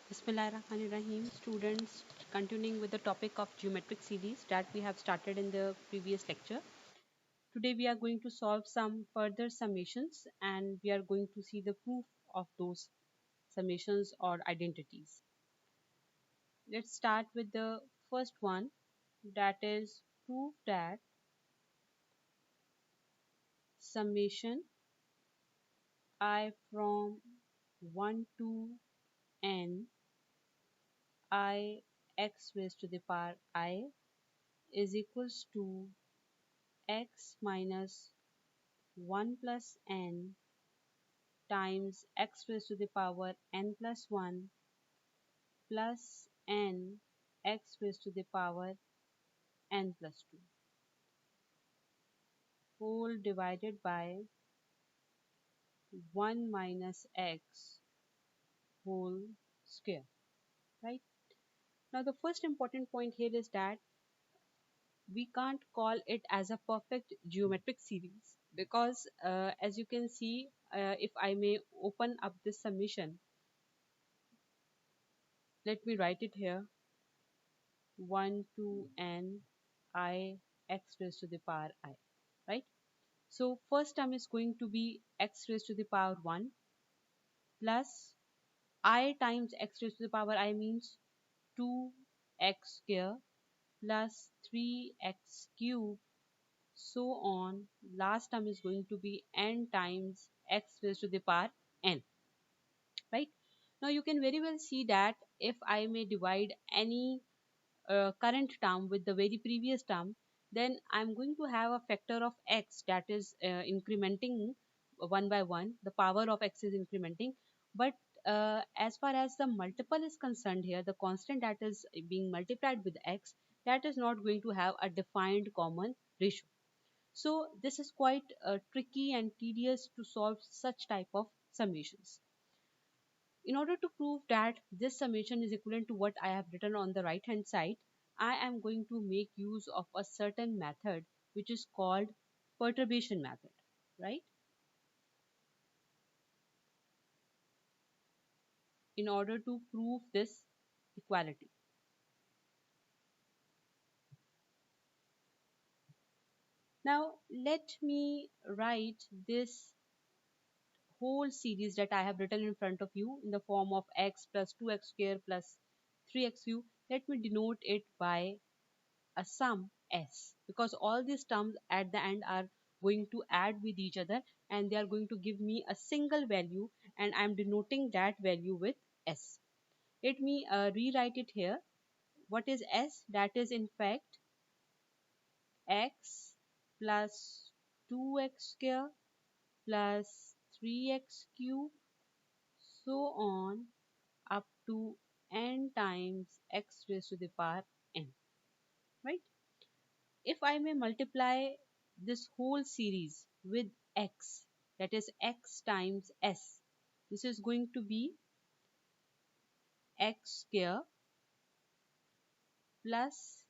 Bismillahirrahmanirrahim. Students, continuing with the topic of geometric series that we have started in the previous lecture. Today we are going to solve some further summations and we are going to see the proof of those summations or identities. Let's start with the first one, that is prove that summation I from 1 to n I x raised to the power I is equals to x minus 1 plus n times x raised to the power n plus 1 plus n x raised to the power n plus 2 whole divided by 1 minus x whole square, right? Now the first important point here is that we can't call it as a perfect geometric series because as you can see, if I may open up this summation, let me write it here: 1 to n I x raised to the power I, right? So first term is going to be x raised to the power 1 plus I times x raised to the power I means 2x square plus 3x cube, so on. Last term is going to be n times x raised to the power n, right? Now you can very well see that if I may divide any current term with the very previous term, then I'm going to have a factor of x that is incrementing one by one. The power of x is incrementing, but as far as the multiple is concerned here, the constant that is being multiplied with x, that is not going to have a defined common ratio. So this is quite tricky and tedious to solve such type of summations. In order to prove that this summation is equivalent to what I have written on the right hand side, I am going to make use of a certain method which is called perturbation method, right? In order to prove this equality. Now let me write this whole series that I have written in front of you in the form of x plus 2x square plus 3x cube. Let me denote it by a sum s, because all these terms at the end are going to add with each other and they are going to give me a single value, and I am denoting that value with s. Let me rewrite it here. What is s? That is in fact x plus 2x square plus 3x cube, so on up to n times x raised to the power n, right? If I may multiply this whole series with x, that is x times s, this is going to be x square plus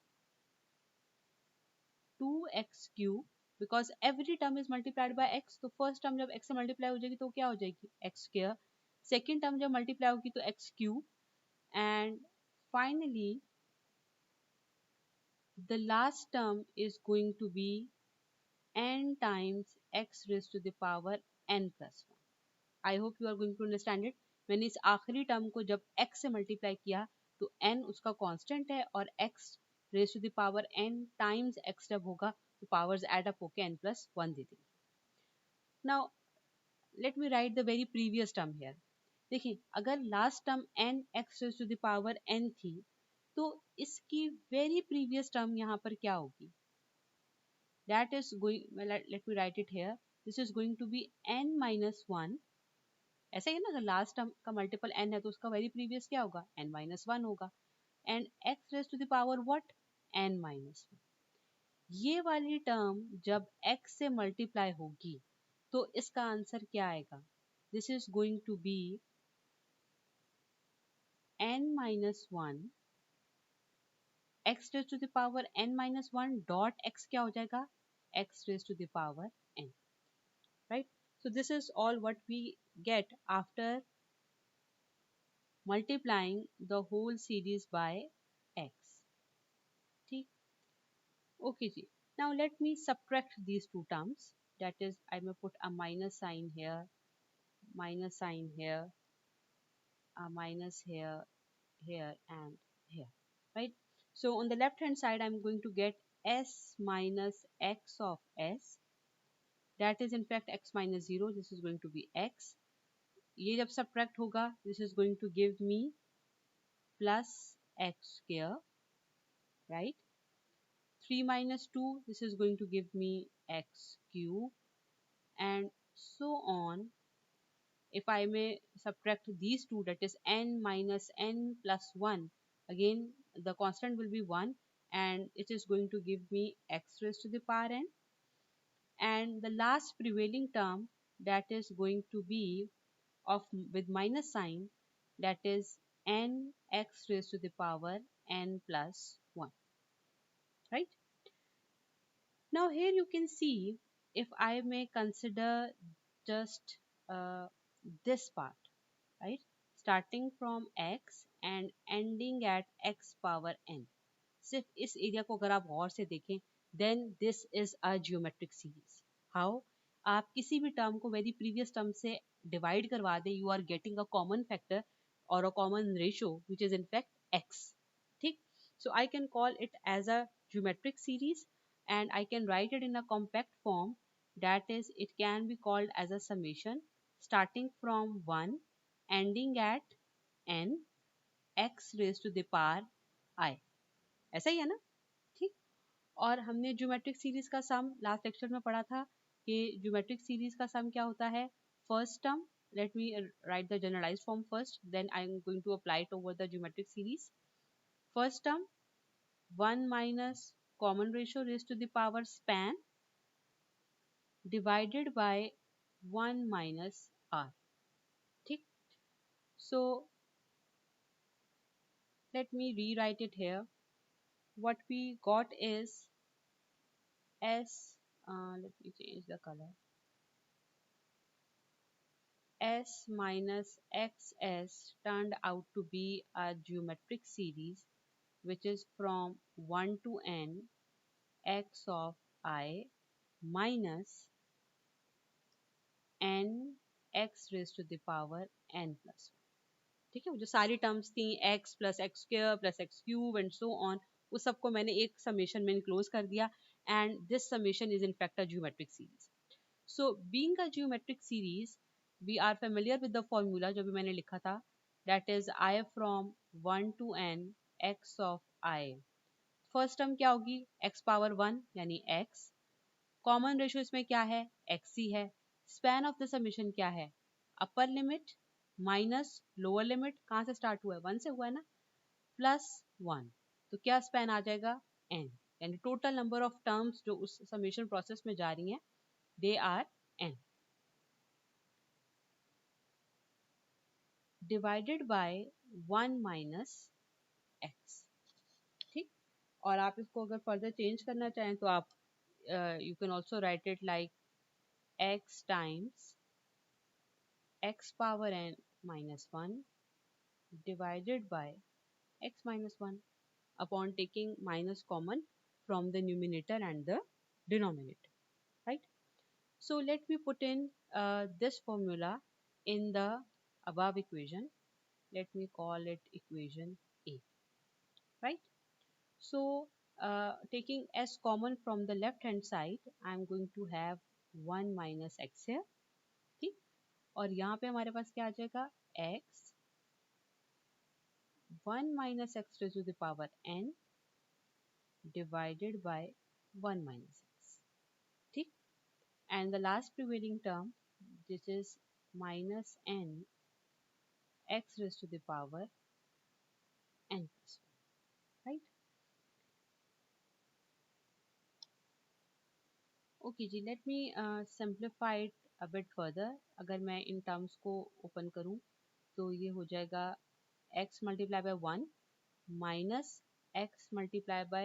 2x cube, because every term is multiplied by x. तो first term जब x से multiply हो जाएगी तो क्या हो जाएगी? x square. Second term जब मल्टीप्लाई होगी तो x cube, and finally the last term is going to be n times x raised to the power n plus 1. I hope you are going to understand it. मैंने इस आखिरी term को जब x से multiply किया तो n उसका constant है और x raise to the power n times x जब होगा तो पावर्स एड अप होके n प्लस 1 दे देंगे. Now let me write the very previous term here. देखिए, अगर last term n x raise to the power n थी तो इसकी वेरी प्रीवियस टर्म यहाँ पर क्या होगी? That is going, let me write it here. This is going to be n minus 1. ऐसा ही ना, अगर लास्ट टर्म का मल्टीपल n है तो उसका वेरी प्रीवियस क्या होगा? n माइनस 1 होगा. And x raise to the power what? n minus 1. ये वाली टर्म जब x से मल्टीप्लाई होगी तो इसका आंसर क्या आएगा? This is going to be n minus 1 x raise to the power n minus 1 dot x क्या हो जाएगा? x raise to the power n, right? So this is all what we get after multiplying the whole series by x. ठीक. Okay ji. Now let me subtract these two terms. That is, I may put a minus sign here, minus sign here, a minus here, here and here, right? So on the left hand side, I'm going to get s minus x of s. That is in fact x minus 0. This is going to be x. ये जब subtract होगा, this is going to give me plus x square, right? 3 minus 2, this is going to give me x cube, and so on. If I may subtract these two, that is n minus n plus 1, again the constant will be 1, and it is going to give me x raised to the power n. And the last prevailing term, that is going to be of with minus sign, that is n x raised to the power n plus 1, right? Now here you can see, if I may consider just this part, right? Starting from x and ending at x power n. सिर्फ इस area को अगर आप गौर से देखें, then this is a geometric series. How? आप किसी भी टर्म को वेरी प्रीवियस टर्म से डिवाइड करवा दें, you are getting a common factor or a common ratio which is in fact x. ठीक? So I can call it as a geometric series, and I can write it in a compact form, that is, it can be called as a summation starting from 1 ending at n x raised to the power I. ऐसा ही है ना? ठीक. और हमने geometric series का some last lecture में पढ़ा था कि ज्योमेट्रिक सीरीज का सम क्या होता है. First term, let me write the generalized form first, then I am going to apply it over the geometric series. First term, 1 minus common ratio raised to the power span divided by 1 minus r. ठीक. So let me rewrite it here. What we got is s, let me change the color, s minus xs turned out to be a geometric series which is from 1 to n x of I minus n x raised to the power n plus 1. ठीक है, वो जो सारी terms थी x plus x square plus x cube and so on, उस सबको मैंने एक समेशन में इनक्लोज कर दिया, and this summation is in fact a geometric series. So being a geometric series, we are familiar with the formula जो भी मैंने लिखा था, that is i from 1 to n x of i. First term क्या होगी, x power 1 यानी x. Common ratio इसमें क्या है, x ही है. स्पैन ऑफ द समेशन क्या है, upper limit minus lower limit, कहाँ से स्टार्ट हुआ है, 1 से हुआ है ना, प्लस 1. तो क्या स्पैन आ जाएगा, n. यानी टोटल नंबर ऑफ टर्म्स जो उस समेशन प्रोसेस में जा रही हैं, they are n divided by 1 minus x. ठीक. और आप इसको अगर फर्दर चेंज करना चाहें तो आप you can also right it like x times x power n minus 1 divided by x minus 1 upon taking minus common from the numerator and the denominator, right? So let me put in this formula in the above equation. Let me call it equation A, right? So taking s common from the left hand side, I am going to have 1 minus x here. ठीक. और यहाँ पे हमारे पास क्या आ जाएगा, x 1 minus x raised to the power n divided by 1 minus x. ठीक. And the last prevailing term, this is minus n x raised to the power n plus 1, right? Okay ji, let me simplify it a bit further. अगर मैं इन terms को open करूँ तो ये हो जाएगा x multiplied by 1 minus x multiplied by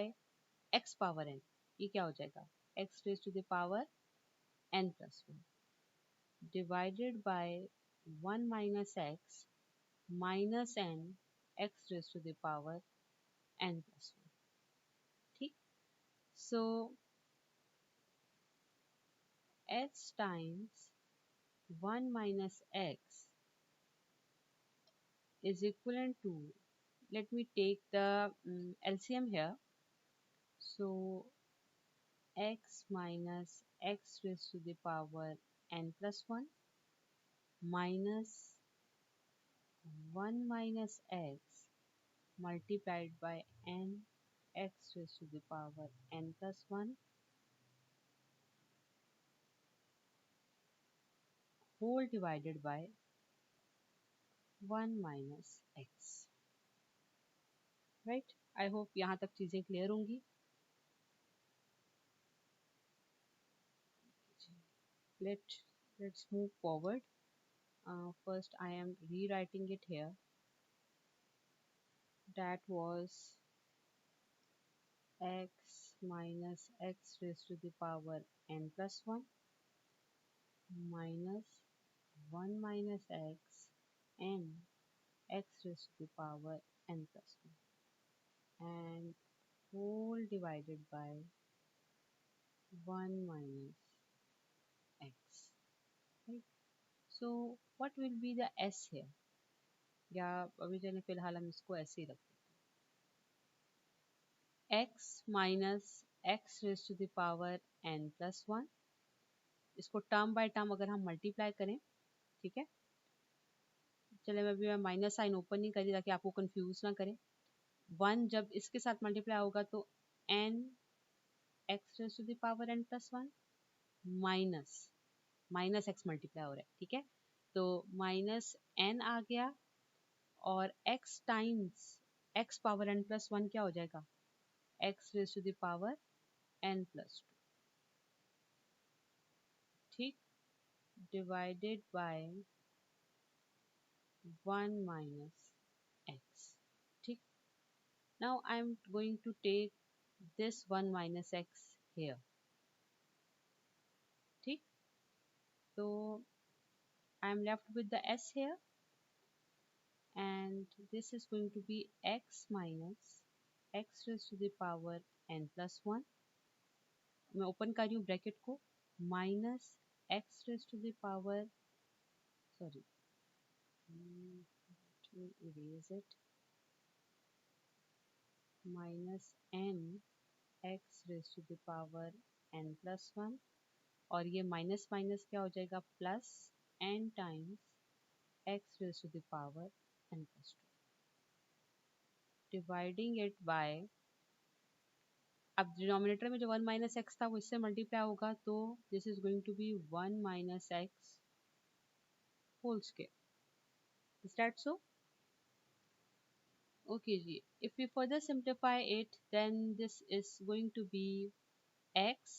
x power n. ये क्या हो जाएगा, x raised to the power n plus 1 divided by 1 minus x minus n x raised to the power n plus 1. ठीक. So h times 1 minus x is equivalent to, let me take the LCM here. So x minus x raised to the power n plus 1 minus 1 minus x multiplied by n x raised to the power n plus 1 whole divided by 1 minus x. Right? I hope यहाँ तक चीजें clear होंगी. Let's move forward. First I am rewriting it here. That was x minus x raised to the power n plus 1 minus 1 minus x n x raised to the power n plus 1 and whole divided by 1 minus x. Right? So what will be the s here? या अभी चलिए फिलहाल हम इसको ऐसे ही रखते हैं. x minus x raised to the power n plus 1. इसको टर्म बाय टर्म अगर हम मल्टीप्लाई करें, ठीक है. चले मैं माइनस साइन ओपन नहीं करी ताकि आपको कंफ्यूज ना करें. 1 जब इसके साथ मल्टीप्लाई होगा तो n x raise to the power n plus 1 minus minus x multiply हो रहा है, ठीक है. तो माइनस n आ गया और x times x power n plus 1 क्या हो जाएगा, x raise to the power n plus 2. ठीक. Divided by 1 minus x. ठीक. Now I am going to take this 1 minus x here. ठीक. So I am left with the s here and this is going to be x minus x raised to the power n plus 1. मैं open कर रही हूँ bracket को, minus x raised to the power, sorry, to erase it, minus n x raised to the power n plus 1 और ये minus minus क्या हो जाएगा, plus n times x raised to the power n plus 2. Dividing it by, अब denominator में जो 1 minus x था वो इससे मल्टीप्लाई होगा तो this is going to be 1 minus x whole square. Is that so? Okay जी. If we further simplify it then this is going to be x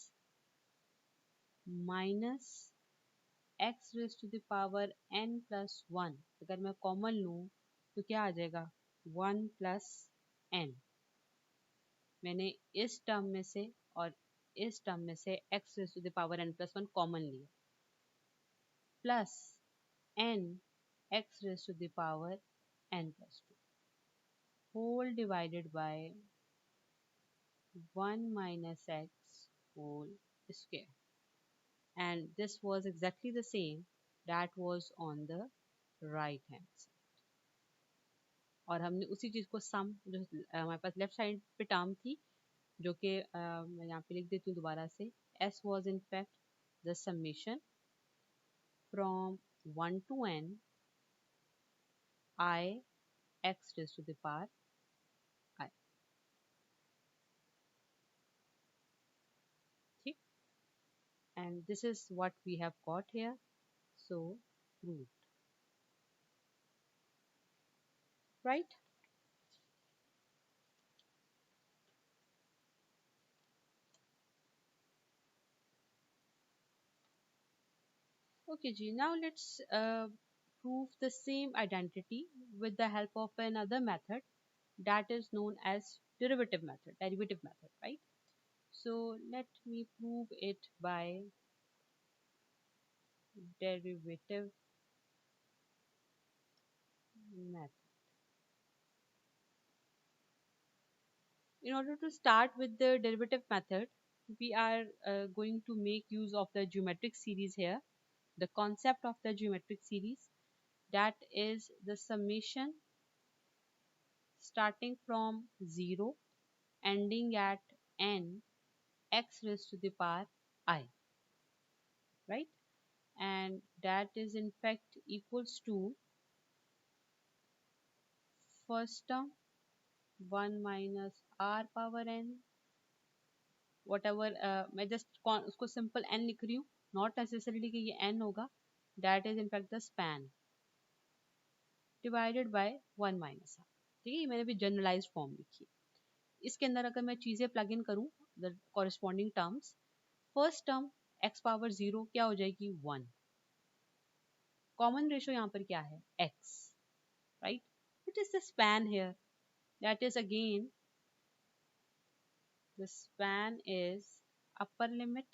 minus x raise to the power n plus 1. अगर मैं common लूँ तो क्या आ जाएगा, 1 plus n. मैंने इस टर्म में से और इस टर्म में से x raise to the power n plus 1 common लिया, plus n x raised to the power n plus 2 whole divided by 1 minus x whole square. And this was exactly the same that was on the right hand side. और हमने उसी चीज़ को सम, जो हमारे पास left side पे term थी, जो कि मैं यहाँ पे लिख देती हूँ दोबारा से, s was in fact the summation from 1 to n I x raised to the power I. ठीक. And this is what we have got here. So proved. Right? Okay, G. Now let's prove the same identity with the help of another method that is known as derivative method, right? So let me prove it by derivative method. In order to start with the derivative method, we are going to make use of the geometric series here. The concept of the geometric series, that is the summation starting from 0 ending at n x raised to the power I, right? And that is in fact equals to first term 1 minus r power n, whatever मैं just उसको simple n लिख रही हूँ, not necessarily कि ये n होगा, that is in fact the span divided by 1 minus r. ठीक है, ये मैंने भी generalized form लिखी है. इसके अंदर अगर मैं चीजें प्लग इन करूँ, the corresponding terms, first term x power 0 क्या हो जाएगी 1. कॉमन रेशियो यहाँ पर क्या है x, right? What is the span here? That is again, the span is upper limit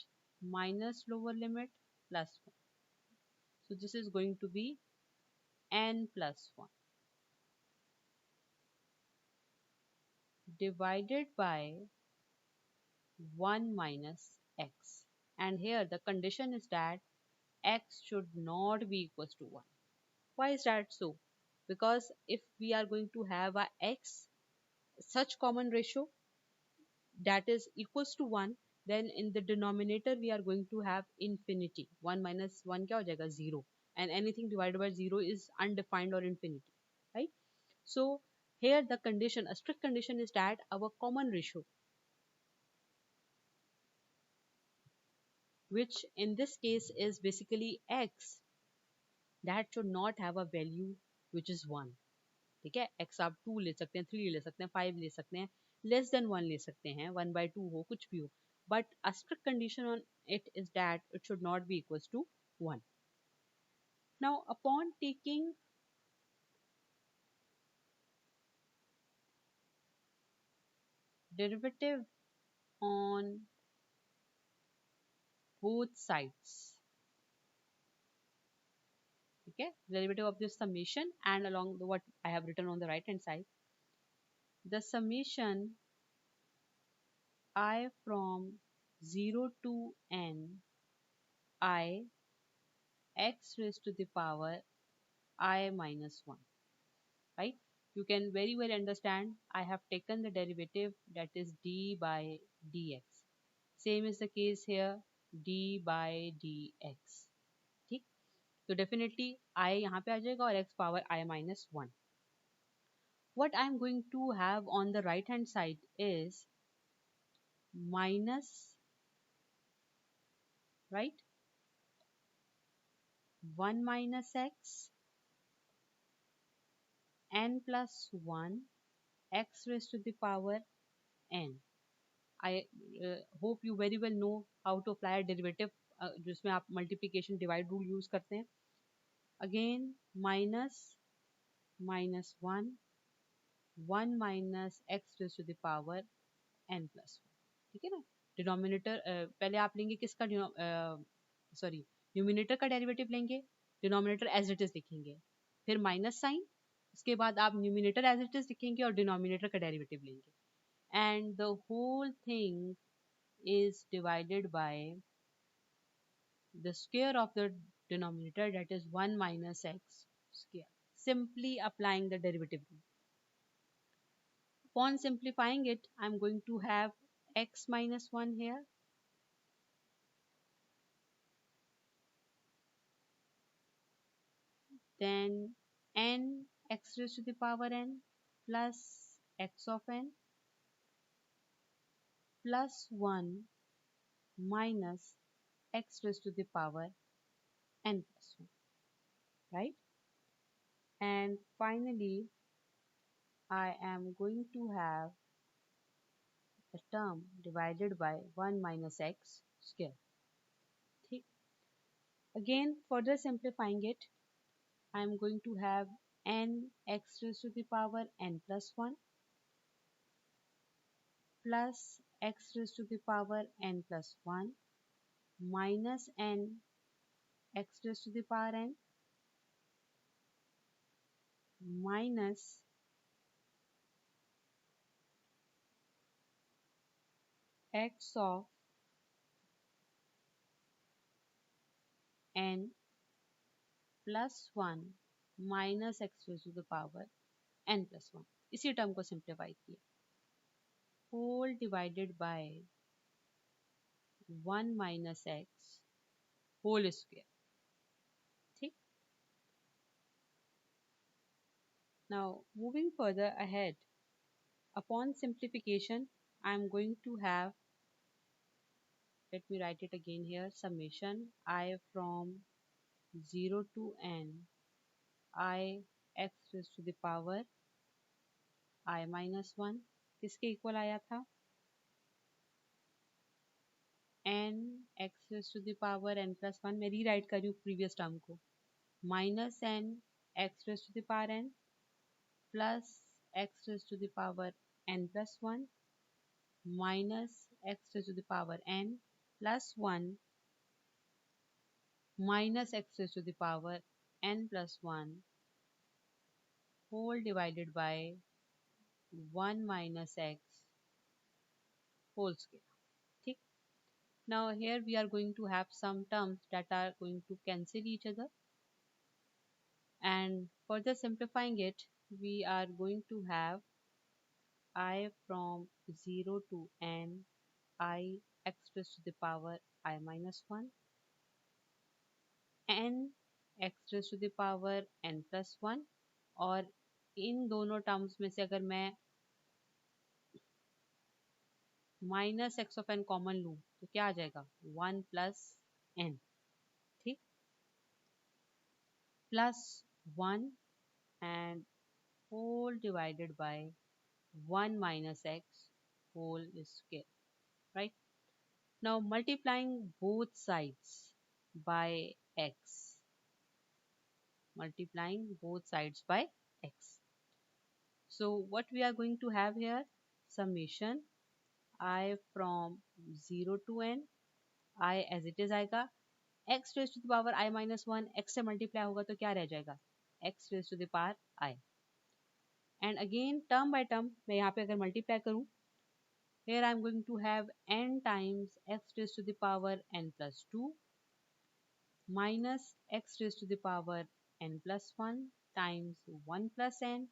minus lower limit plus 1. So this is going to be n plus 1 divided by 1 minus x. And here the condition is that x should not be equals to 1. Why is that so? Because if we are going to have a x such common ratio that is equals to 1, then in the denominator we are going to have infinity. 1 minus 1 क्या हो जाएगा 0, and anything divided by 0 is undefined or infinity, right? So here the condition, a strict condition, is that our common ratio, which in this case is basically x, that should not have a value which is 1. ठीक है, x आप 2 ले सकते हैं, 3 ले सकते हैं, 5 ले सकते हैं, लेस देन 1 ले सकते हैं, 1/2 हो, कुछ भी हो, but a strict condition on it is that it should not be equals to 1. Now upon taking derivative on both sides, okay, derivative of this summation and along the what I have written on the right hand side, the summation I from 0 to n I x raised to the power I minus 1, right? You can very well understand I have taken the derivative, that is d by dx. Same is the case here, d by dx. ठीक, तो definitely I यहाँ पे आ जाएगा और x power I minus 1. What I am going to have on the right hand side is minus, right, 1 minus x n plus 1 x raised to the power n. I hope you very well know how to apply a derivative जिसमें आप multiplication divide rule use करते हैं. Again minus 1 minus x raised to the power n plus 1. ठीक है ना, denominator पहले आप लेंगे किसका, सॉरी न्यूमिनेटर का डेरिवेटिव लेंगे, डिनोमिनेटर एज इट इज लिखेंगे, फिर माइनस साइन, उसके बाद आप न्यूमिनेटर एज इट इज लिखेंगे और डिनोमिनेटर का डेरिवेटिव लेंगे, and the whole thing is divided by the square of the denominator, that is 1 minus x square, simply applying the derivative rule. Upon simplifying it, I'm going to have x minus 1 here, then n x raised to the power n plus x of n plus 1 minus x raised to the power n plus 1, right? And finally, I am going to have the term divided by 1 minus x square. ठीक? Again, further simplifying it, I am going to have n x raised to the power n plus 1 plus x raised to the power n plus 1 minus n x raised to the power n minus x of n plus 1 minus x raised to the power n plus 1. इसी term को simplify किया, whole divided by 1 minus x whole square. ठीक. Now moving further ahead, upon simplification I am going to have, let me write it again here, summation I from 0 to n I x raised to the power I minus 1 किसके equal आया था, n x raised to the power n plus 1. मैं rewrite कर रही हूँ previous term को, minus n x raised to the power n plus x raised to the power n plus 1 minus x raised to the power n plus 1 minus x raised to the power n plus 1 whole divided by 1 minus x whole square. ठीक. Now here we are going to have some terms that are going to cancel each other, and further simplifying it we are going to have I from 0 to n I x raised to the power I minus 1 n x raised to the power n plus 1, और इन दोनों terms में से अगर मैं minus x of n common लूँ तो क्या आ जाएगा, 1 प्लस एन. ठीक, plus 1 and whole divided by 1 minus x whole square, right? Now multiplying both sides by x, multiplying both sides by x. So what we are going to have here, summation I from 0 to n I as it is आएगा, x raised to the power I minus 1 x से multiply होगा तो क्या रह जाएगा, x raised to the power I. And again term by term मैं यहाँ पे अगर multiply करूँ, here I am going to have n times x raised to the power n plus 2 minus x raised to the power n plus 1 times 1 plus n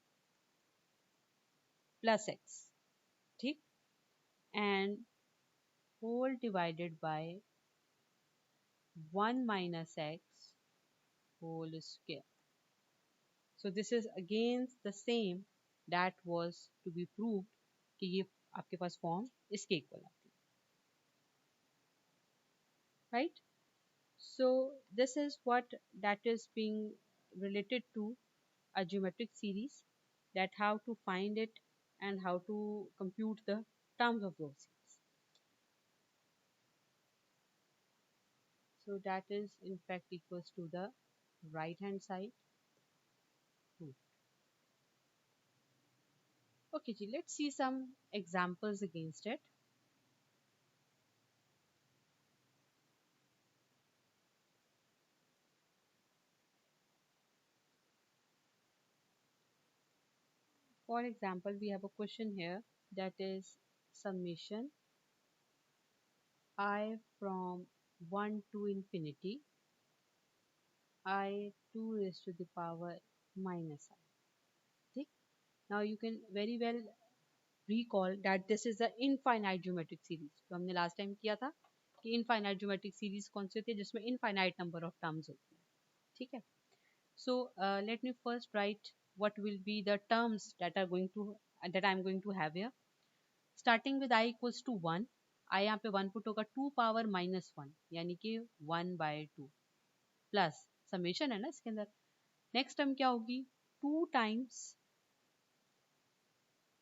plus x. ठीक, and whole divided by 1 minus x whole square. So this is again the same that was to be proved कि ये आपके पास form इसके equal आती है, right? So this is what that is being related to a geometric series, that how to find it and how to compute the terms of those series. So that is in fact equals to the right hand side 2. Okay, ji, let's see some examples against it. For example, we have a question here that is summation I from 1 to infinity I 2 raised to the power minus I. ठीक? Now you can very well recall that this is the infinite geometric series. तो हमने last time किया था कि infinite geometric series कौन सी होती है, जिसमें infinite number of terms होती है. ठीक है? So let me first write what will be the terms that are going to that I am going to have here. Starting with I equals to 1, I यहाँ पे 1 put होगा 2 power minus 1 यानी कि 1 by 2 plus summation है ना इसके अंदर. Next term क्या होगी, 2 times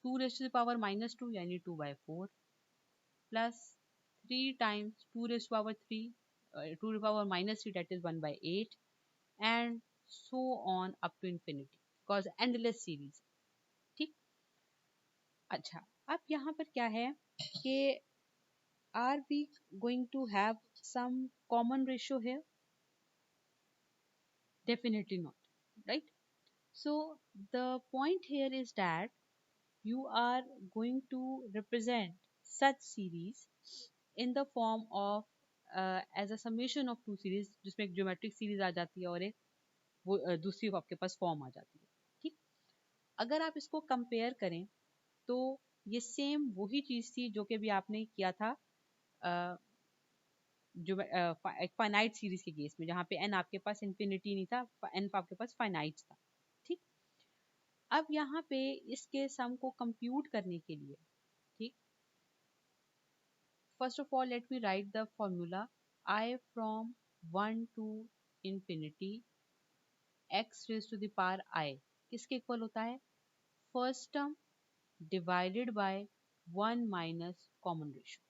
2 raise to the power minus 2 यानी 2 by 4 plus 3 times 2 raise to power 3 2 to the power minus 3 that is 1 by 8 and so on up to infinity because endless series. ठीक, अच्छा अब यहाँ पर क्या है कि are we going to have some common ratio here? Definitely not, right? So the point here is that you are going to represent such series in the form of as a summation of two series, जिसमें एक geometric series आ जाती है और एक वो दूसरी आपके पास form आ जाती है। ठीक, अगर आप इसको कंपेयर करें तो ये सेम वही चीज थी जो कि भी आपने किया था अ, जो एक फाइनाइट सीरीज के केस में, जहाँ पे एन आपके पास इंफिनिटी नहीं था, एन आपके पास फाइनाइट था। ठीक, अब यहाँ पे इसके सम को कंप्यूट करने के लिए, ठीक, first of all let me write the formula I from 1 to infinity x raised to the power I किसके इक्वल होता है? First term divided by 1 minus common ratio.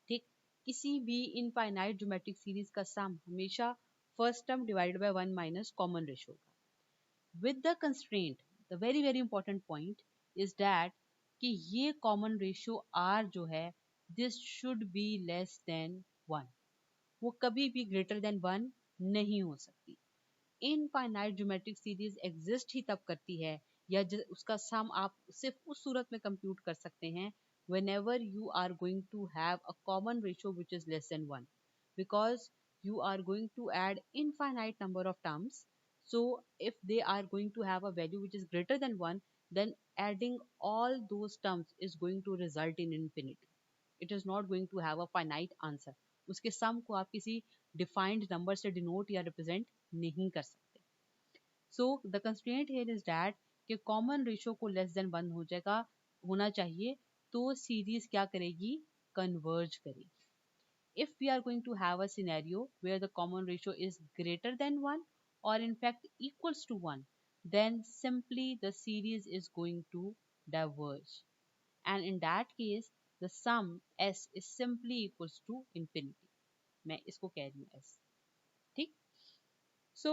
ठीक, किसी भी इनफाइनाइट ज्योमेट्रिक सीरीज का सम हमेशा first term divided by 1 minus common ratio होगा, with the constraint, the very very important point is that कि ये कॉमन रेशियो आर जो है this should be less than 1, वो कभी भी ग्रेटर देन 1 नहीं हो सकती। इनफाइनाइट ज्योमेट्रिक सीरीज एग्जिस्ट ही तब करती है या उसका सम आप सिर्फ उस सूरत में कंप्यूट कर सकते हैं whenever you are going to have a common ratio which is less than 1, because you are going to add infinite number of terms. So if they are going to have a value which is greater than 1, then adding all those terms is going to result in infinity. It is not going to have a finite answer. उसके सम को आप किसी defined number से denote या represent नहीं कर सकते। So the constraint here is that कि कॉमन रेशियो को लेस देन 1 हो जाएगा, होना चाहिए, तो सीरीज क्या करेगी? कन्वर्ज करेगी। if we are going to have a scenario where the common ratio is greater than 1 or in fact equals to 1, then simply the series is going to diverge, and in that case the sum s is simply equals to infinity। मैं इसको कह रही हूँ s। ठीक, so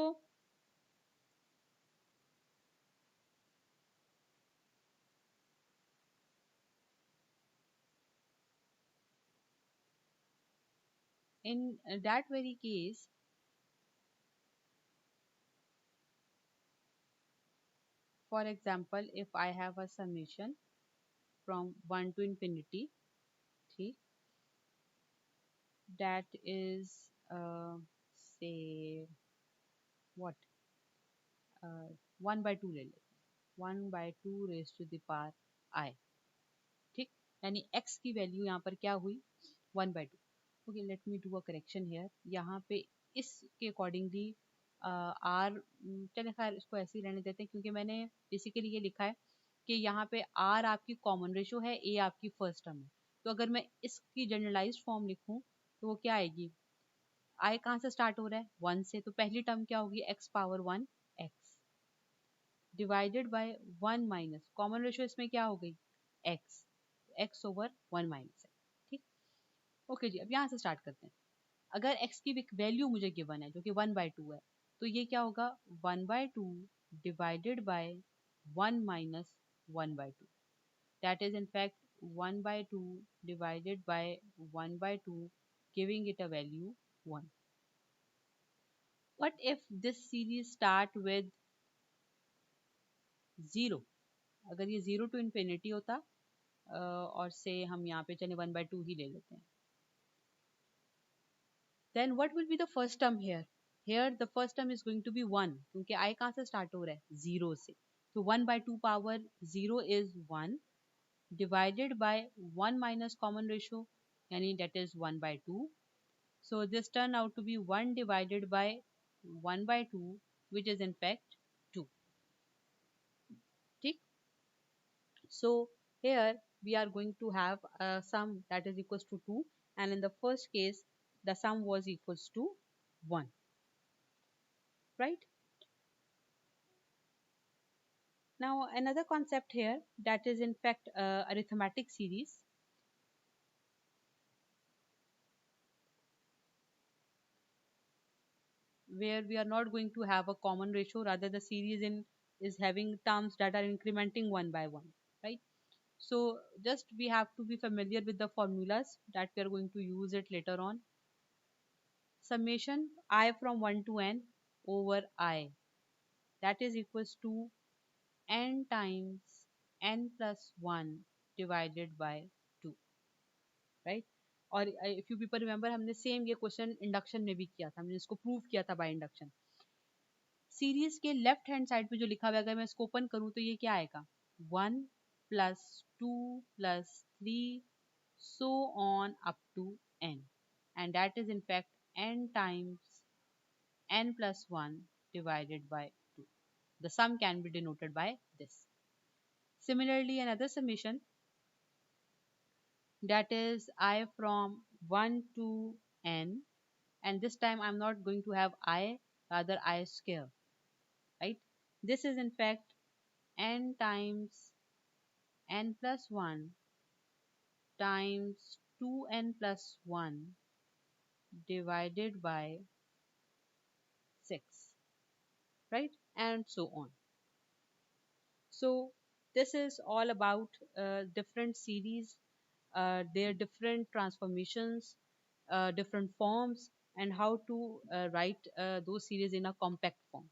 in that very case, for example, if I have a summation from 1 to infinity, ठीक, that is say what 1 by 2 ले लेते हैं, 1 by 2 raised to the power I। ठीक, यानी x की वैल्यू यहाँ पर क्या हुई? 1 by 2। Okay, let me do a correction here. यहाँ पे इसके अकॉर्डिंगली आर, चले खैर इसको ऐसे ही रहने देते हैं क्योंकि मैंने बेसिकली ये लिखा है कि यहाँ पे आर आपकी कॉमन रेशो है, ए आपकी फर्स्ट टर्म है। तो अगर मैं इसकी जनरलाइज्ड फॉर्म लिखूं तो वो क्या आएगी? आई कहाँ से स्टार्ट हो रहा है? 1 से, तो पहली टर्म क्या होगी? x power 1 x divided by 1 minus common ratio इसमें क्या हो गई? x, x ओवर 1 माइनस है। ठीक, ओके जी, अब यहाँ से स्टार्ट करते हैं। अगर x की वैल्यू मुझे गिवन है जो कि 1 बाय 2 है, तो ये क्या होगा? 1 by 2 divided by 1 minus 1 by 2, that is in fact 1 by 2 divided by 1 by 2, giving it a value 1. What if this series start with 0? अगर ये 0 to infinity होता और से हम यहाँ पे चले 1 by 2 ही ले लेते हैं, then what will be the first term here? Here the first term is going to be 1 क्योंकि I कहाँ से start हो रहा है? 0 से। तो 1 by 2 power 0 is 1 divided by 1 minus common ratio, यानी that is 1 by 2. So this turned out to be 1 divided by 1 by 2, which is in fact 2. ठीक? So here we are going to have a sum that is equals to 2, and in the first case the sum was equals to 1, right? Now another concept here that is in fact arithmetic series. Where we are not going to have a common ratio, rather the series in is having terms that are incrementing one by one, right? So just we have to be familiar with the formulas that we are going to use it later on. Summation I from 1 to n over I that is equals to n times n plus 1 divided by 2, right? और if you people remember हमने same ये question induction में भी किया था, हमने इसको prove किया था बाय इंडक्शन. सीरीज के लेफ्ट हैंड साइड पे जो लिखा हुआ है, अगर मैं इसको ओपन करूं तो ये क्या आएगा, 1 plus 2 plus 3 so on up to n, and that is in fact n times n plus 1 divided by 2. The sum can be denoted by this. Similarly, another summation, that is I from 1 to n, and this time I'm not going to have I, rather I square, right? This is in fact n times n plus 1 times 2n plus 1 divided by 6, right? And so on. So this is all about different series, their different transformations, different forms, and how to write those series in a compact form.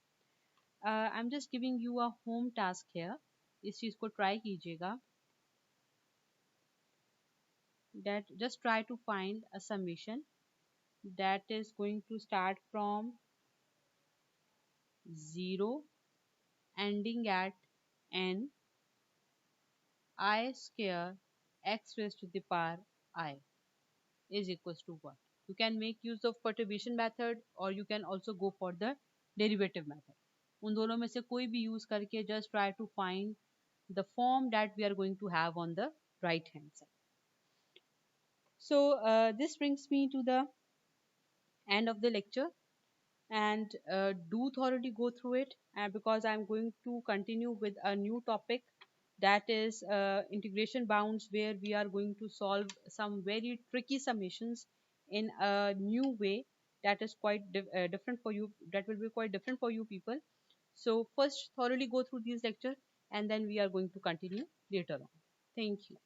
I'm just giving you a home task here. इस चीज को try कीजिएगा. That just try to find a summation that is going to start from 0 ending at n I square x raised to the power I is equals to what? You can make use of perturbation method or you can also go for the derivative method. उन दोनों में से कोई भी use करके just try to find the form that we are going to have on the right hand side. So this brings me to the end of the lecture, and do thoroughly go through it, because I'm going to continue with a new topic, that is integration bounds, where we are going to solve some very tricky summations in a new way that is quite different for you, that will be quite different for you people. So first thoroughly go through these lecture, and then we are going to continue later on. Thank you.